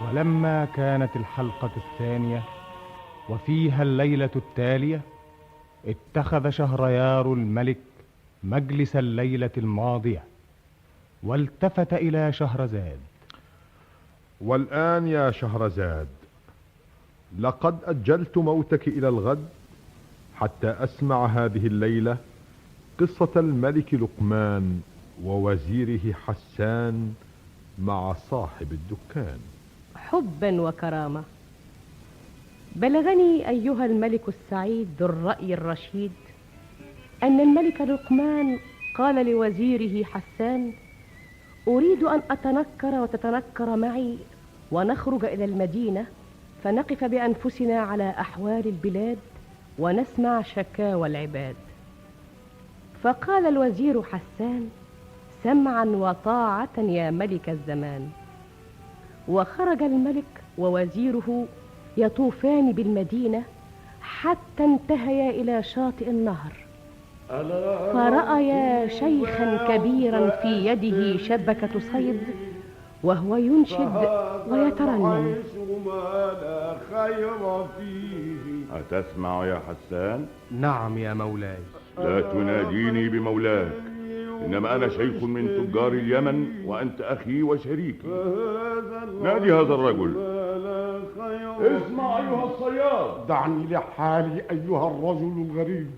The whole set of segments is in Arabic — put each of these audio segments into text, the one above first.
ولما كانت الحلقة الثانية وفيها الليلة التالية، اتخذ شهريار الملك مجلس الليلة الماضية، والتفت إلى شهرزاد. والآن يا شهرزاد، لقد أجلت موتك إلى الغد حتى أسمع هذه الليلة قصة الملك لقمان ووزيره حسان مع صاحب الدكان. حبا وكرامة. بلغني أيها الملك السعيد ذو الرأي الرشيد أن الملك لقمان قال لوزيره حسان: أريد أن أتنكر وتتنكر معي ونخرج إلى المدينة فنقف بأنفسنا على أحوال البلاد ونسمع شكاوى العباد. فقال الوزير حسان: سمعا وطاعة يا ملك الزمان. وخرج الملك ووزيره يطوفان بالمدينة حتى انتهيا إلى شاطئ النهر، فرأيا شيخا كبيرا في يده شبكة صيد وهو ينشد ويترنم: أتسمع يا حسان؟ نعم يا مولاي. لا تناديني بمولاك، إنما أنا شيخ من تجار اليمن وأنت أخي وشريكي. نادي هذا الرجل. اسمع أيها الصياد. دعني لحالي أيها الرجل الغريب.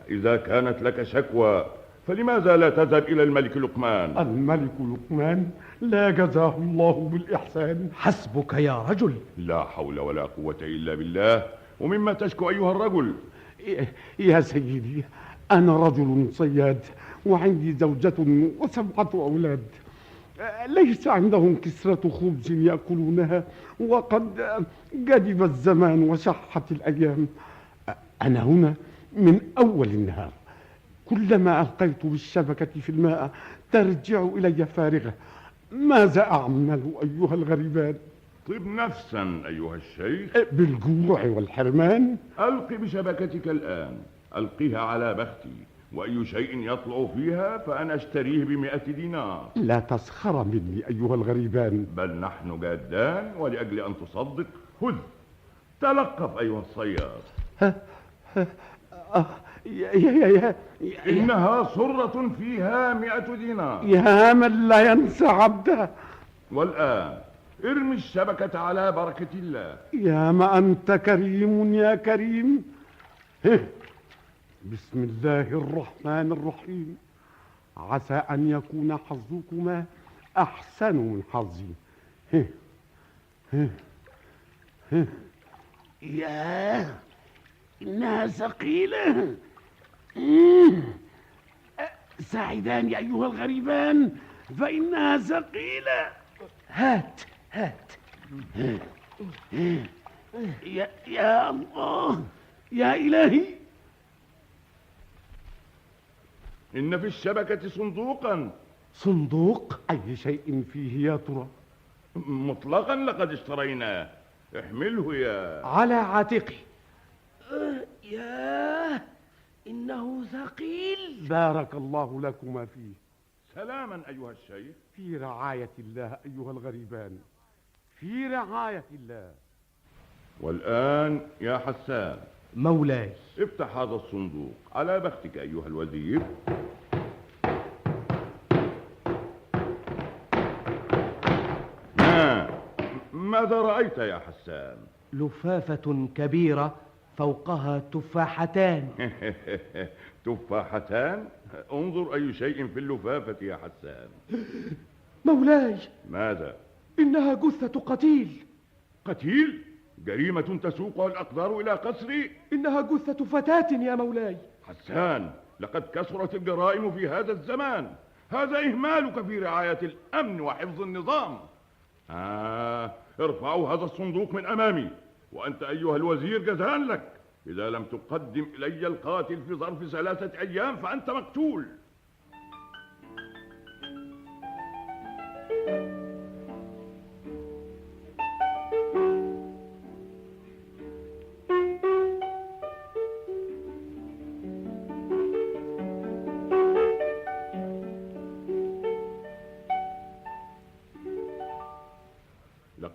إذا كانت لك شكوى فلماذا لا تذهب إلى الملك لقمان؟ الملك لقمان لا جزاه الله بالإحسان. حسبك يا رجل. لا حول ولا قوة إلا بالله. ومما تشكو أيها الرجل؟ يا سيدي، أنا رجل صياد وعندي زوجة و7 أولاد، ليس عندهم كسرة خبز يأكلونها، وقد جدب الزمان وشحت الأيام. أنا هنا من أول النهار، كلما ألقيت بالشبكة في الماء ترجع إلي فارغة. ماذا أعمل أيها الغريبان؟ طب نفسا أيها الشيخ. بالجوع والحرمان. ألق بشبكتك الآن، ألقها على بختي، وأي شيء يطلع فيها فأنا أشتريه ب100 دينار. لا تسخر مني أيها الغريبان. بل نحن جادان، ولأجل أن تصدق خذ تلقف أيها الصياد. إنها صرة فيها 100 دينار. يا من لا ينسى عبده. والآن ارمي الشبكة على بركة الله. يا ما أنت كريم يا كريم. بسم الله الرحمن الرحيم. عسى أن يكون حظكما أحسن من حظي. ياه، إنها ثقيلة. ساعدان يا أيها الغريبان، فإنها ثقيلة. هات. يا الله، يا إلهي. إن في الشبكة صندوقا. صندوق؟ أي شيء فيه يا ترى؟ مطلقا لقد اشتريناه، احمله يا على عاتقي. ياه، إنه ثقيل. بارك الله لكما فيه. سلاما أيها الشيخ. في رعاية الله أيها الغريبان، في رعاية الله. والآن يا حسان. مولاي. افتح هذا الصندوق على بختك أيها الوزير. ماذا رأيت يا حسان؟ لفافة كبيرة فوقها تفاحتان. تفاحتان؟ انظر أي شيء في اللفافة يا حسان. مولاي. ماذا؟ إنها جثة قتيل. قتيل؟ جريمة تسوقها الأقدار إلى قصري؟ إنها جثة فتاة يا مولاي. حسان، لقد كثرت الجرائم في هذا الزمان. هذا إهمالك في رعاية الأمن وحفظ النظام. ارفعوا هذا الصندوق من أمامي، وأنت أيها الوزير جزاء لك. إذا لم تقدم إلي القاتل في ظرف 3 أيام فأنت مقتول.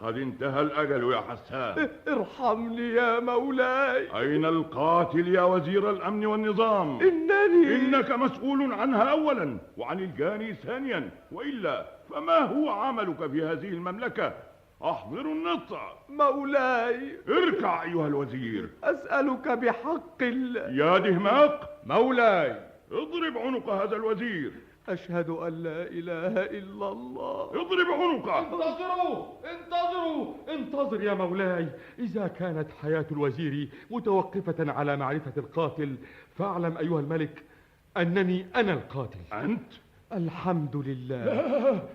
لقد انتهى الأجل يا حسان. ارحمني يا مولاي. أين القاتل يا وزير الأمن والنظام؟ إنك مسؤول عنها أولا وعن الجاني ثانيا، وإلا فما هو عملك في هذه المملكة؟ أحضروا النطع. مولاي اركع أيها الوزير. أسألك بحق يا دهماق مولاي اضرب عنق هذا الوزير. أشهد أن لا إله إلا الله. اضرب عنقه. انتظر يا مولاي. إذا كانت حياة الوزير متوقفة على معرفة القاتل فاعلم أيها الملك أنني أنا القاتل. أنت؟ الحمد لله.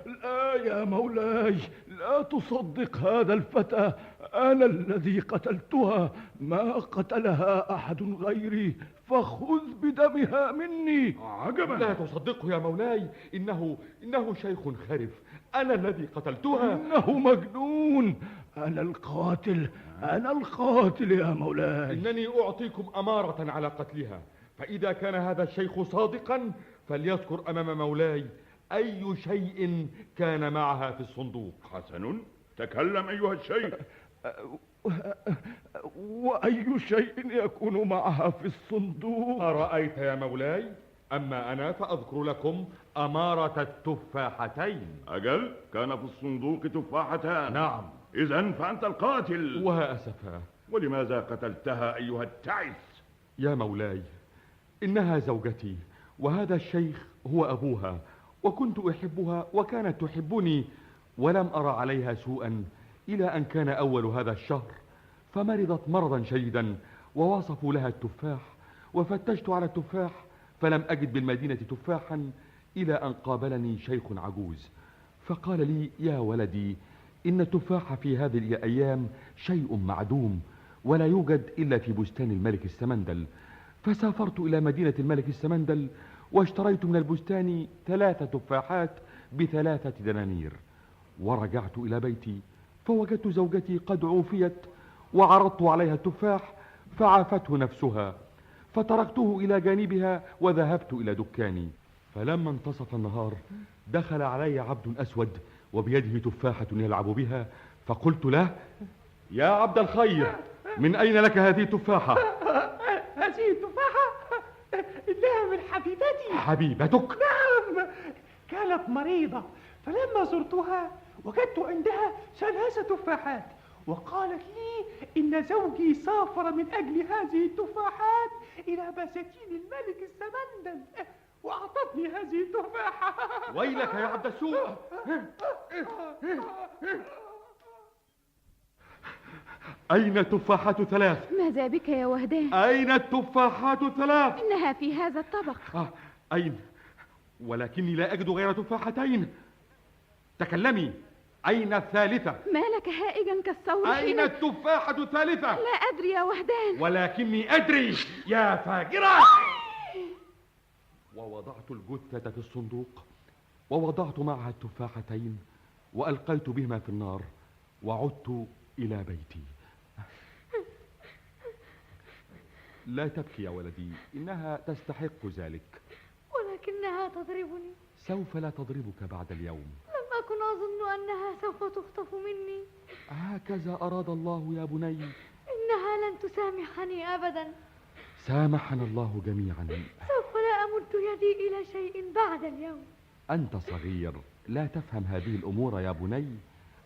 لا يا مولاي، لا تصدق هذا الفتى، أنا الذي قتلتها، ما قتلها أحد غيري، فخذ بدمها مني. عجبا. لا تصدقه يا مولاي، إنه شيخ خرف. أنا الذي قتلتها. إنه مجنون. أنا القاتل يا مولاي. إنني أعطيكم أمارة على قتلها، فإذا كان هذا الشيخ صادقا فليذكر أمام مولاي أي شيء كان معها في الصندوق. حسن، تكلم أيها الشيخ. وأي شيء يكون معها في الصندوق؟ أرأيت يا مولاي؟ أما أنا فأذكر لكم أمارة التفاحتين. أجل، كان في الصندوق تفاحتان. نعم. إذن فأنت القاتل. وها أسفا. ولماذا قتلتها أيها التعس؟ يا مولاي، إنها زوجتي، وهذا الشيخ هو أبوها، وكنت أحبها وكانت تحبني، ولم أرى عليها سوءا إلى أن كان أول هذا الشهر فمرضت مرضا شديدا، ووصفوا لها التفاح، وفتشت على التفاح فلم أجد بالمدينة تفاحا إلى أن قابلني شيخ عجوز فقال لي: يا ولدي، إن التفاح في هذه الأيام شيء معدوم، ولا يوجد إلا في بستان الملك السمندل. فسافرت إلى مدينة الملك السمندل واشتريت من البستان 3 تفاحات ب3 دنانير، ورجعت إلى بيتي فوجدت زوجتي قد عوفيت، وعرضت عليها التفاح فعافته نفسها، فتركته إلى جانبها وذهبت إلى دكاني. فلما انتصف النهار دخل علي عبد أسود وبيده تفاحة يلعب بها، فقلت له: يا عبد الخير، من أين لك هذه التفاحة؟ هذه التفاحة إنها من حبيبتي. حبيبتك؟ نعم، كانت مريضة، فلما زرتها وجدت عندها 3 تفاحات، وقالت لي إن زوجي سافر من أجل هذه التفاحات إلى بساتين الملك السمندل، وأعطتني هذه التفاحة. ويلك يا عبد السوء. أين التفاحات 3؟ ماذا بك يا وهدان؟ أين التفاحات 3؟ إنها في هذا الطبق. أين؟ ولكني لا أجد غير تفاحتين. تكلمي، أين الثالثة؟ ما لك هائجا كالثور؟ أين التفاحة الثالثة؟ لا أدري يا وهدان. ولكني أدري يا فاجرة. ووضعت الجثة في الصندوق، ووضعت معها التفاحتين، وألقيت بهما في النار، وعدت إلى بيتي. لا تبكي يا ولدي، إنها تستحق ذلك. ولكنها تضربني. سوف لا تضربك بعد اليوم. لم أكن أظن أنها سوف تخطف مني. هكذا أراد الله يا بني. إنها لن تسامحني أبدا. سامحنا الله جميعا. سوف لا أمد يدي إلى شيء بعد اليوم. أنت صغير، لا تفهم هذه الأمور يا بني.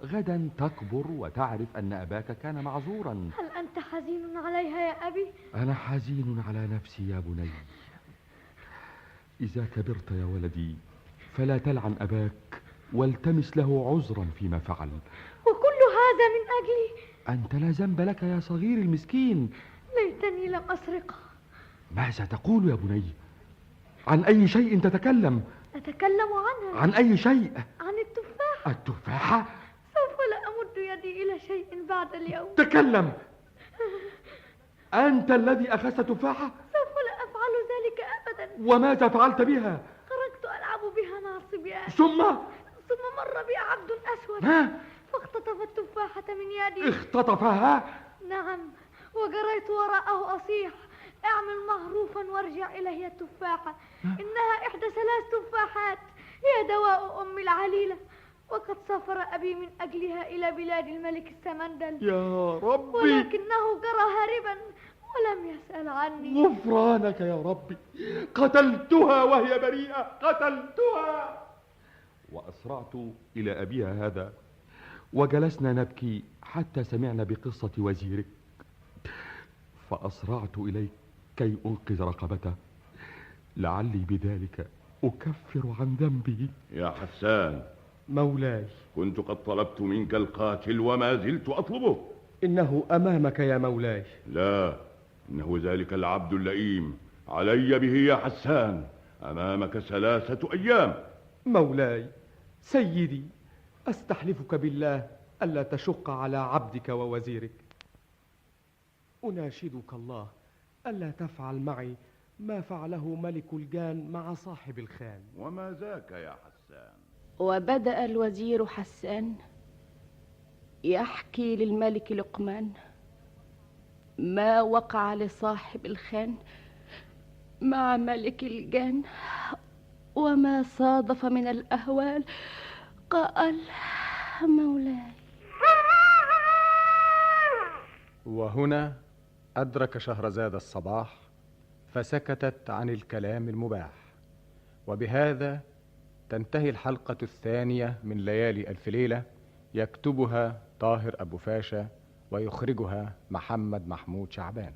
غدا تكبر وتعرف أن أباك كان معذورا. هل أنت حزين عليها يا أبي؟ أنا حزين على نفسي يا بني. إذا كبرت يا ولدي فلا تلعن أباك، والتمس له عذرا فيما فعل. وكل هذا من أجلي؟ أنت لا ذنب لك يا صغير المسكين. ليتني لم أسرقها. ماذا تقول يا بني؟ عن أي شيء تتكلم؟ أتكلم عنها. عن أي شيء؟ عن التفاحة. التفاحة؟ سوف لا أمد يدي إلى شيء بعد اليوم. تكلم. أنت الذي أخذت تفاحة؟ سوف لا أفعل ذلك أبدا. وماذا فعلت بها؟ خرجت ألعب بها مع الصبيان، ثم مر بي عبد أسود فاختطف التفاحة من يدي. اختطفها؟ نعم، وجريت وراءه أصيح: اعمل معروفا وارجع إلي التفاحة، إنها إحدى 3 تفاحات، هي دواء أمي العليلة. وقد سافر أبي من أجلها إلى بلاد الملك السمندل، يا ربي ولكنه جرى هاربا ولم يسأل عني. غفرانك يا ربي، قتلتها وهي بريئة، قتلتها. وأسرعت إلى أبيها هذا، وجلسنا نبكي حتى سمعنا بقصة وزيرك، فأسرعت إليك كي أنقذ رقبته، لعلي بذلك أكفر عن ذنبي. يا حسان، مولاي، كنت قد طلبت منك القاتل وما زلت أطلبه. إنه أمامك يا مولاي. لا، إنه ذلك العبد اللئيم، علي به يا حسان، أمامك 3 أيام. مولاي سيدي، أستحلفك بالله ألا تشق على عبدك ووزيرك. أناشدك الله ألا تفعل معي ما فعله ملك الجان مع صاحب الخان. وما ذاك يا حسان؟ وبدأ الوزير حسان يحكي للملك لقمان ما وقع لصاحب الخان مع ملك الجان وما صادف من الأهوال. قال: مولاي. وهنا أدرك شهرزاد الصباح، فسكتت عن الكلام المباح. وبهذا تنتهي الحلقة 2 من ليالي ألف ليلة، يكتبها طاهر أبو فاشا ويخرجها محمد محمود شعبان.